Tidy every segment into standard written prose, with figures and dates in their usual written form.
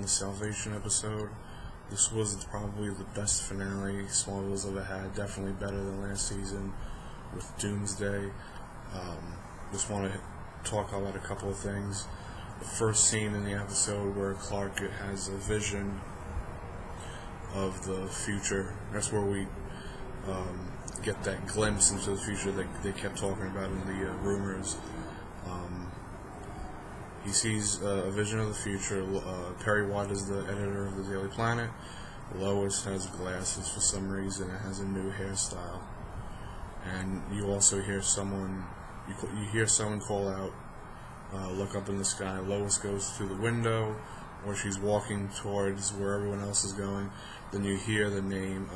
the Salvation episode. This was probably the best finale Smallville's ever had. Definitely better than last season with Doomsday. Just want to talk about a couple of things. The first scene in the episode where Clark has a vision of the future. That's where we get that glimpse into the future that they kept talking about in the rumors. He sees a vision of the future. Perry White is the editor of the Daily Planet. Lois has glasses for some reason and has a new hairstyle. And you also hear someone, you hear someone call out, look up in the sky. Lois goes through the window, or she's walking towards where everyone else is going. Then you hear the name,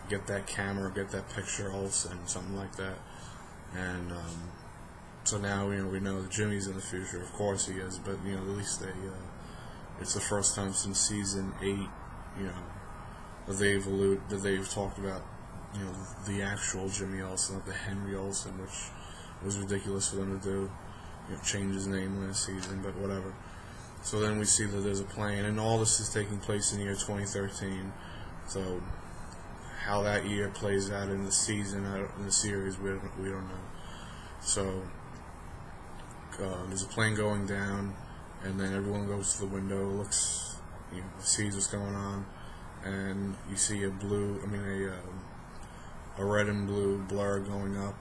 get that camera, get that picture, Olsen, something like that. And so now we know that Jimmy's in the future. Of course he is, but at least it's the first time since season 8, that they've talked about the actual Jimmy Olsen, not the Henry Olsen, which was ridiculous for them to do. Change his name last season, but whatever. So then we see that there's a plane, and all this is taking place in the year 2013. So how that year plays out in the season, in the series, we don't know. So there's a plane going down, and then everyone goes to the window, looks, sees what's going on, and you see a red and blue blur going up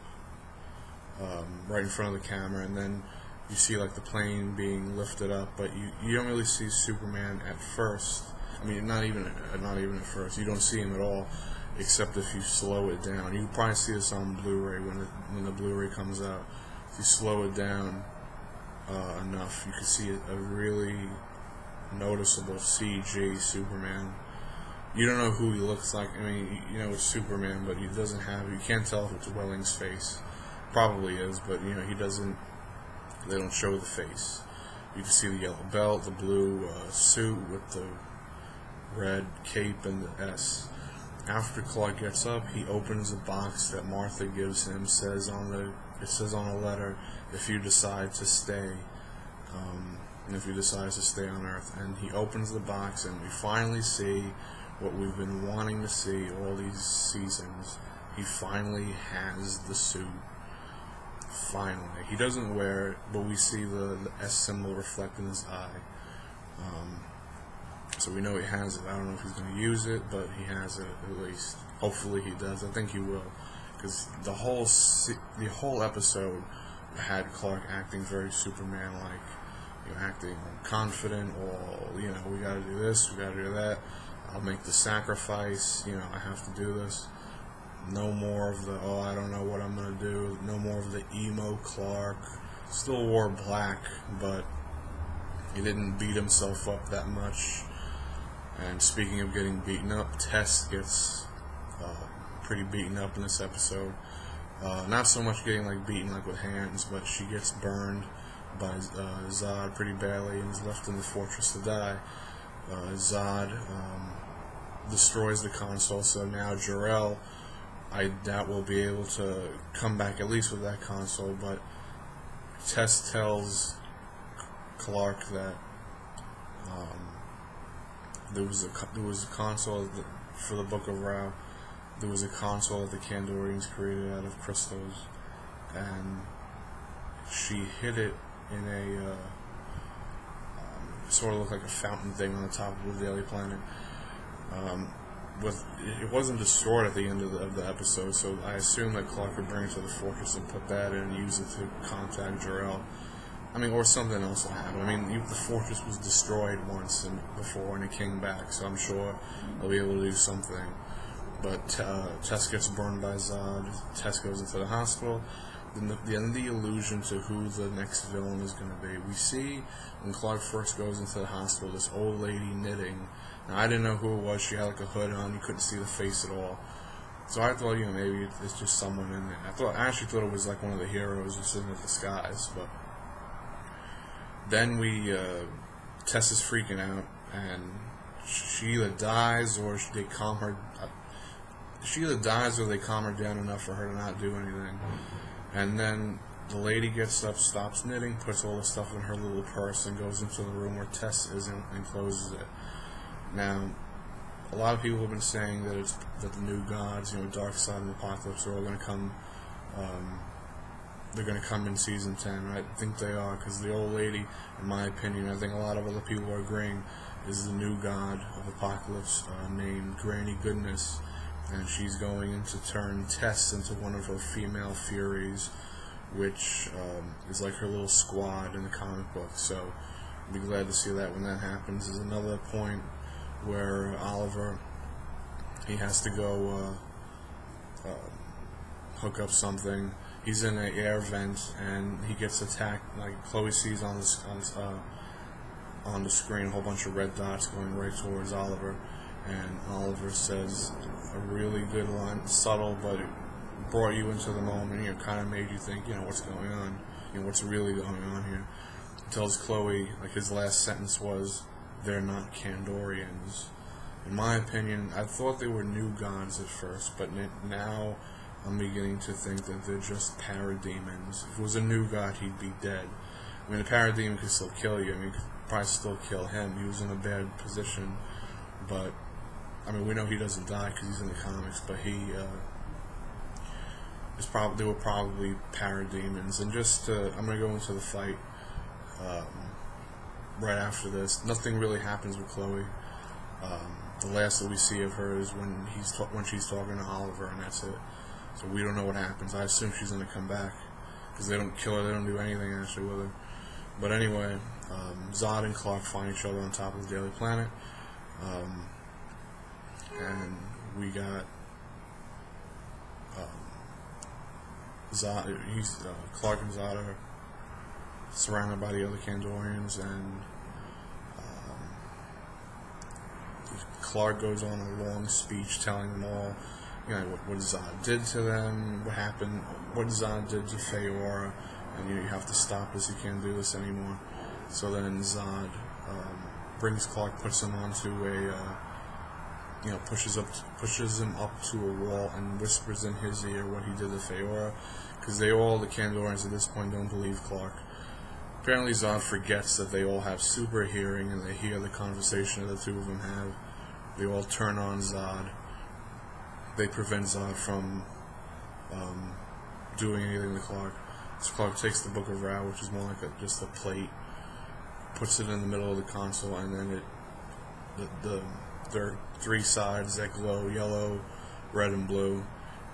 right in front of the camera, and then you see like the plane being lifted up, but you don't really see Superman at first. Not even at first. You don't see him at all, except if you slow it down. You can probably see this on Blu-ray when the Blu-ray comes out. If you slow it down enough, you can see a really noticeable CG Superman. You don't know who he looks like. It's Superman, but he doesn't have. You can't tell if it's Welling's face. Probably is, but he doesn't. They don't show the face. You can see the yellow belt, the blue suit with the red cape and the S. After Clark gets up, he opens a box that Martha gives him. It says on a letter, if you decide to stay, if he decides to stay on Earth. And he opens the box, and we finally see what we've been wanting to see all these seasons. He finally has the suit. Finally. He doesn't wear it, but we see the S symbol reflect in his eye. So we know he has it. I don't know if he's going to use it, but he has it at least. Hopefully he does. I think he will. Because the whole episode had Clark acting very Superman-like. Acting confident, or, we got to do this, we got to do that. I'll make the sacrifice, I have to do this. No more of the, I don't know what I'm going to do. No more of the emo Clark. Still wore black, but he didn't beat himself up that much. And speaking of getting beaten up, Tess gets pretty beaten up in this episode. Not so much getting beaten with hands, but she gets burned by Zod pretty badly and is left in the fortress to die. Zod destroys the console, so now Jor-El, I doubt we'll be able to come back at least with that console, but Tess tells Clark that there was a console for the Book of Ra. There was a console that the Kandorians created out of crystals, and she hid it in a sort of looked like a fountain thing on the top of the Daily Planet. It wasn't destroyed at the end of the episode, so I assume that Clark would bring it to the fortress and put that in and use it to contact Jor-El. Or something else will happen. The fortress was destroyed once before and it came back, so I'm sure they'll be able to do something. But Tess gets burned by Zod. Tess goes into the hospital. Then the allusion to who the next villain is going to be. We see when Clark first goes into the hospital, this old lady knitting. Now, I didn't know who it was. She had a hood on. You couldn't see the face at all. So I thought, maybe it's just someone in there. I actually thought it was one of the heroes just in the disguise. But then Tess is freaking out, and she either dies or they calm her. She either dies or they calm her down enough for her to not do anything. And then the lady gets up, stops knitting, puts all the stuff in her little purse, and goes into the room where Tess is and closes it. Now, a lot of people have been saying that the new gods, Darkseid and Apocalypse, are all going to come. They're going to come in season 10. I think they are, because the old lady, in my opinion, I think a lot of other people are agreeing, is the new god of Apocalypse, named Granny Goodness, and she's going in to turn Tess into one of her female Furies, which is like her little squad in the comic book. So I'll be glad to see that when that happens. There's another point where Oliver, he has to go hook up something. He's in an air vent and he gets attacked. Like Chloe sees on the screen a whole bunch of red dots going right towards Oliver, and Oliver says a really good line, subtle, but it brought you into the moment. Kind of made you think, what's going on, what's really going on here. He tells Chloe, like, his last sentence was, "They're not Kandorians." In my opinion, I thought they were new gods at first, but now I'm beginning to think that they're just parademons. If it was a new god, he'd be dead. I mean, a parademon could still kill you. I mean, you could probably still kill him. He was in a bad position, but I mean, we know he doesn't die because he's in the comics. But they were probably parademons. And I'm gonna go into the fight right after this. Nothing really happens with Chloe. The last that we see of her is when she's talking to Oliver, and that's it. So we don't know what happens. I assume she's going to come back, because they don't kill her, they don't do anything actually with her. But anyway, Zod and Clark find each other on top of the Daily Planet, and we got Clark and Zod are surrounded by the other Kandorians, and Clark goes on a long speech telling them all, what Zod did to them, what happened, what Zod did to Feora, and you have to stop this, you can't do this anymore. So then Zod brings Clark, puts him onto pushes him up to a wall and whispers in his ear what he did to Feora, because the Kandorians at this point don't believe Clark. Apparently Zod forgets that they all have super hearing and they hear the conversation that the two of them have. They all turn on Zod. They prevent Zod from doing anything to Clark. So Clark takes the Book of Ra, which is more like just a plate, puts it in the middle of the console, and then there are three sides that glow: yellow, red, and blue,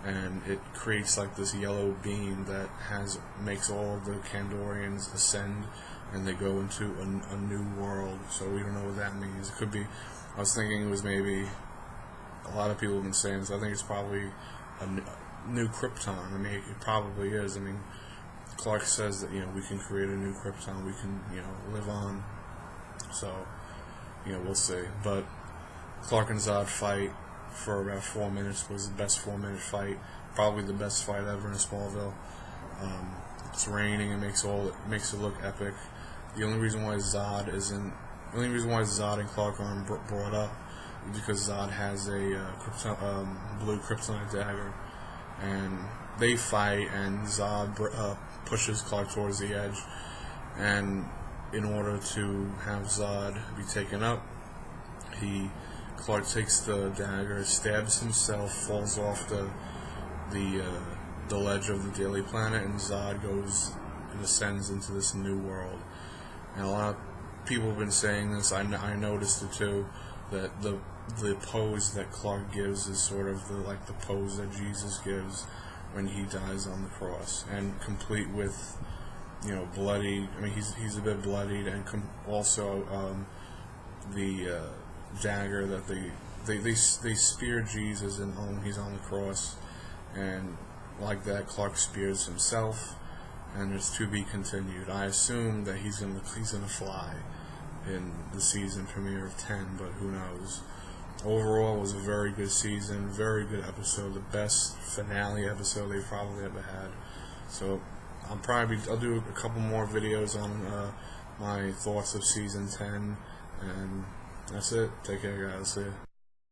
and it creates like this yellow beam that makes all of the Kandorians ascend, and they go into a new world. So we don't know what that means. It could be. I was thinking it was maybe. A lot of people have been saying this. I think it's probably a new Krypton. I mean, it probably is. I mean, Clark says that we can create a new Krypton. We can live on. So we'll see. But Clark and Zod fight for about 4 minutes. Was the best 4-minute fight. Probably the best fight ever in Smallville. It's raining. It makes it look epic. The only reason why Zod and Clark aren't brought up is because Zod has a blue kryptonite dagger, and they fight, and Zod pushes Clark towards the edge, and in order to have Zod be taken up, Clark takes the dagger, stabs himself, falls off the ledge of the Daily Planet, and Zod goes and ascends into this new world. And a lot of people have been saying this. I noticed it too, that the pose that Clark gives is sort of the pose that Jesus gives when he dies on the cross, and complete with bloody. I mean, he's a bit bloodied, and also the dagger that they spear Jesus, and he's on the cross, and like that Clark spears himself, and it's to be continued. I assume that he's gonna fly in the season premiere of 10, but who knows. Overall, it was a very good season, very good episode, the best finale episode they've probably ever had. So I'll do a couple more videos on my thoughts of season 10, and that's it. Take care, guys. See ya.